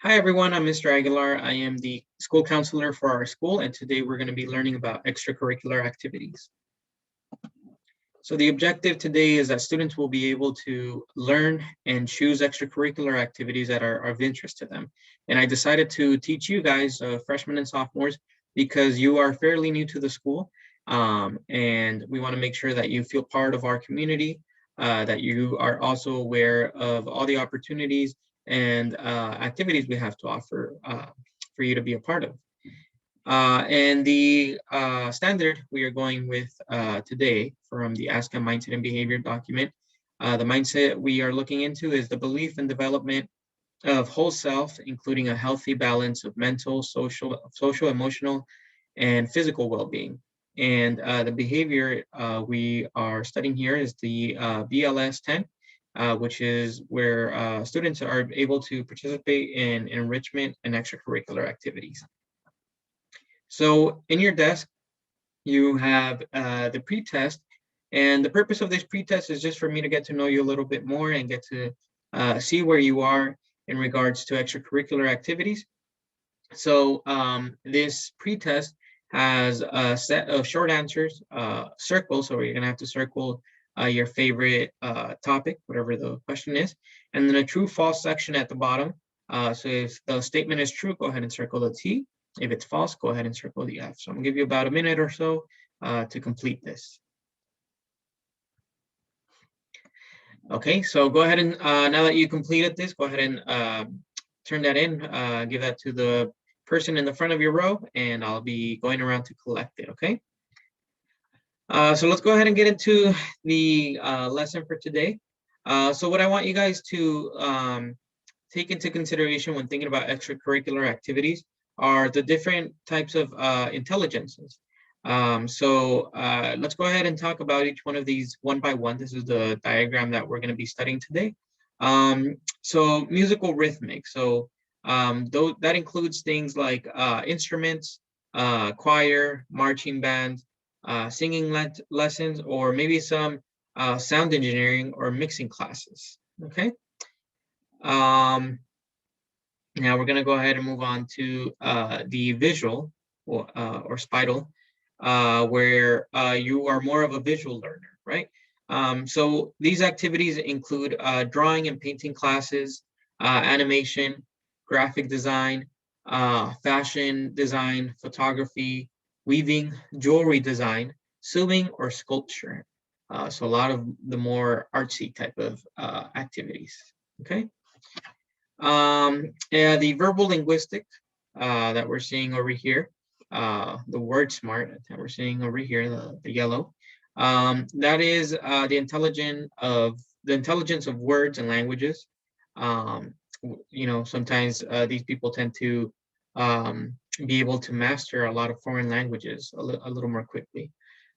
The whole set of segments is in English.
Hi everyone, I'm Mr. Aguilar. I am the school counselor for our school, and today we're going to be learning about extracurricular activities. So the objective today is that students will be able to learn and choose extracurricular activities that are of interest to them. And I decided to teach you guys, freshmen and sophomores, because you are fairly new to the school, and we want to make sure that you feel part of our community, that you are also aware of all the opportunities and activities we have to offer for you to be a part of. And the standard we are going with today from the ASCA Mindset and Behavior document, the mindset we are looking into is the belief and development of whole self, including a healthy balance of mental, social, emotional, and physical well-being. And the behavior we are studying here is the BLS 10, which is where students are able to participate in enrichment and extracurricular activities. So in your desk, you have the pretest, and the purpose of this pretest is just for me to get to know you a little bit more and get to see where you are in regards to extracurricular activities. So this pretest has a set of short answers, circles, so you're gonna have to circle your favorite topic, whatever the question is, and then a true false section at the bottom. So if the statement is true, go ahead and circle the T. If it's false, go ahead and circle the F. So I'm gonna give you about a minute or so to complete this. Okay, so go ahead and now that you completed this, go ahead and turn that in, give that to the person in the front of your row, and I'll be going around to collect it, okay? So let's go ahead and get into the lesson for today. So what I want you guys to take into consideration when thinking about extracurricular activities are the different types of intelligences. Let's go ahead and talk about each one of these one by one. This is the diagram that we're going to be studying today. So musical rhythmic. So that includes things like instruments, choir, marching band, singing lessons, or maybe some sound engineering or mixing classes. Okay. Now we're going to go ahead and move on to the visual or spital, where you are more of a visual learner, right? So these activities include drawing and painting classes, animation, graphic design, fashion design, photography, weaving, jewelry design, sewing, or sculpture. So a lot of the more artsy type of activities, okay? Yeah, the verbal linguistic that we're seeing over here, the word smart that we're seeing over here, the yellow, that is the intelligence of words and languages. You know, sometimes these people tend to be able to master a lot of foreign languages a little more quickly.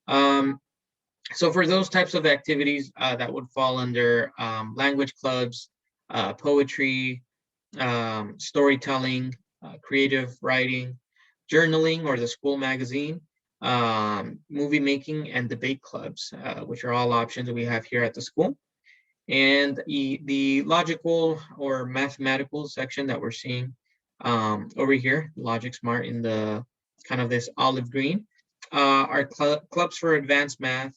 So for those types of activities that would fall under language clubs, poetry, storytelling, creative writing, journaling or the school magazine, movie making, and debate clubs, which are all options that we have here at the school. And the logical or mathematical section that we're seeing over here, Logic Smart in the kind of this olive green, are clubs for advanced math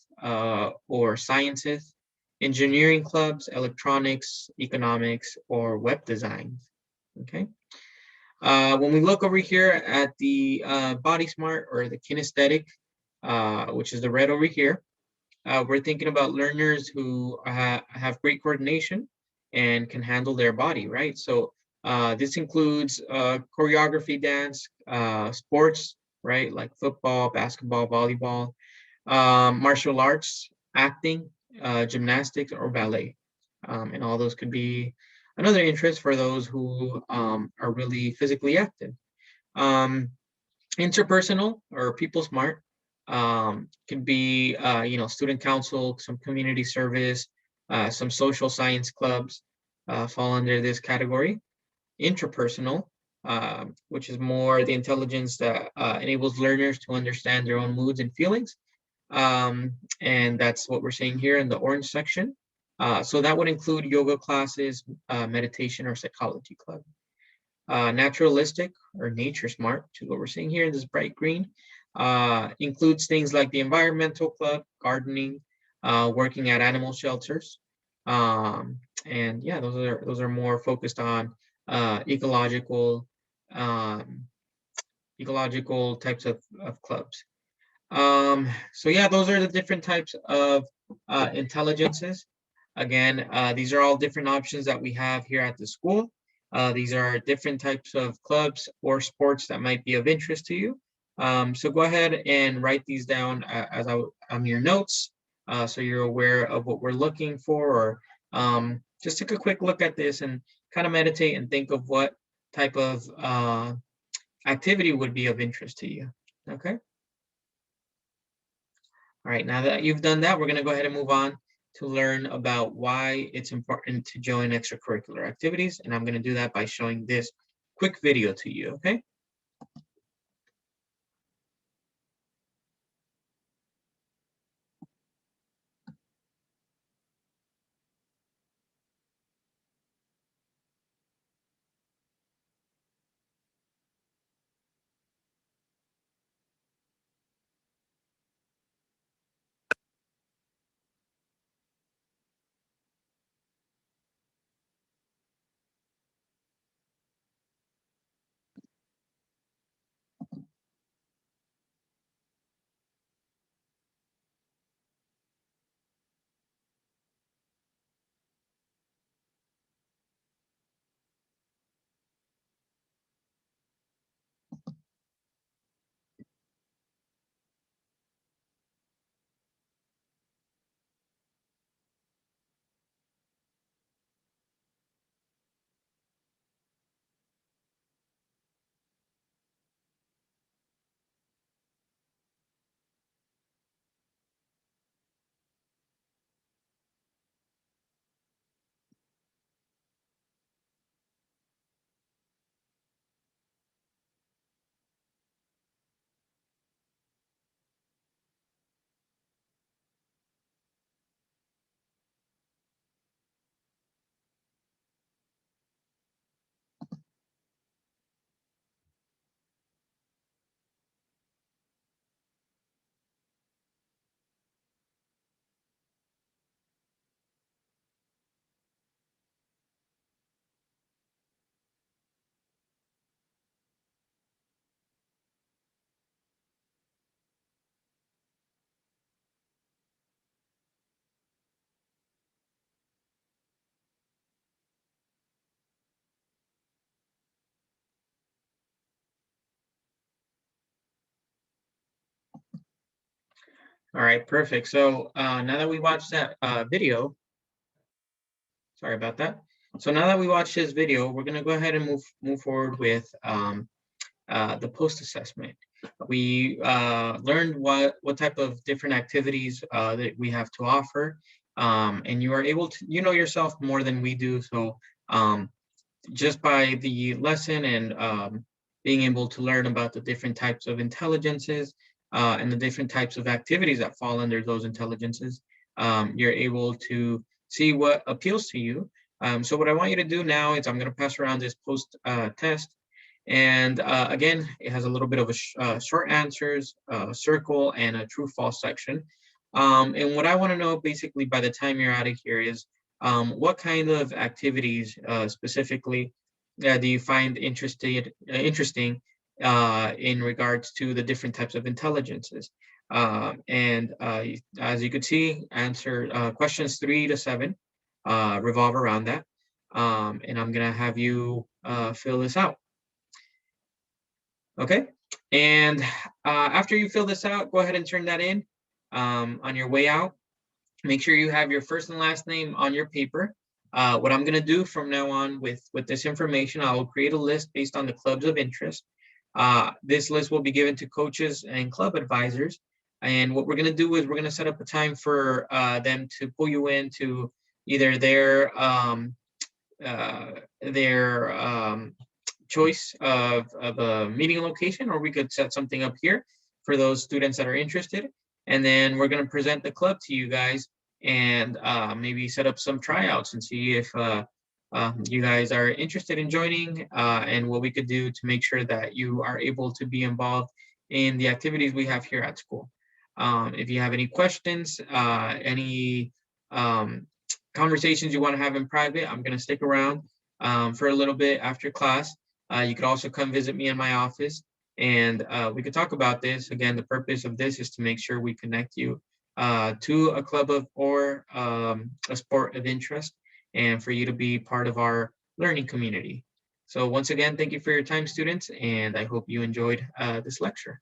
or sciences, engineering clubs, electronics, economics, or web design. Okay. When we look over here at the body smart or the kinesthetic, which is the red over here, we're thinking about learners who have great coordination and can handle their body, right? So this includes choreography, dance, sports, right? Like football, basketball, volleyball, martial arts, acting, gymnastics, or ballet. And all those could be another interest for those who are really physically active. Interpersonal or people smart could be, you know, student council, some community service, some social science clubs fall under this category. Intrapersonal, which is more the intelligence that enables learners to understand their own moods and feelings. And that's what we're seeing here in the orange section. So that would include yoga classes, meditation, or psychology club. Naturalistic or nature smart, which is what we're seeing here in this bright green, includes things like the environmental club, gardening, working at animal shelters. And yeah, those are more focused on ecological um, ecological types of clubs. So yeah, those are the different types of intelligences. Again, these are all different options that we have here at the school. These are different types of clubs or sports that might be of interest to you. So go ahead and write these down on your notes, so you're aware of what we're looking for, or just take a quick look at this and kind of meditate and think of what type of activity would be of interest to you. Okay. All right, now that you've done that, we're going to go ahead and move on to learn about why it's important to join extracurricular activities. And I'm going to do that by showing this quick video to you, okay? All right, perfect. So now that we watched that video, sorry about that. So now that we watched this video, we're going to go ahead and move forward with the post assessment. We learned what type of different activities that we have to offer, and you are able to, you know yourself more than we do. So just by the lesson and being able to learn about the different types of intelligences and the different types of activities that fall under those intelligences, you're able to see what appeals to you. So what I want you to do now is I'm going to pass around this post test. And again, it has a little bit of short answers, circle, and a true false section. And what I want to know basically by the time you're out of here is what kind of activities specifically do you find interesting in regards to the different types of intelligences? And as you could see, answer questions 3 to 7 revolve around that. And I'm going to have you fill this out. Okay. And after you fill this out, go ahead and turn that in on your way out. Make sure you have your first and last name on your paper. What I'm going to do from now on with this information, I will create a list based on the clubs of interest. This list will be given to coaches and club advisors. And what we're going to do is we're going to set up a time for them to pull you into either their choice of a meeting location, or we could set something up here for those students that are interested. And then we're going to present the club to you guys and maybe set up some tryouts and see if you guys are interested in joining, and what we could do to make sure that you are able to be involved in the activities we have here at school. If you have any questions, any conversations you want to have in private, I'm going to stick around for a little bit after class. You could also come visit me in my office, and we could talk about this. Again, the purpose of this is to make sure we connect you to a club of or a sport of interest, and for you to be part of our learning community. So once again, thank you for your time, students, and I hope you enjoyed this lecture.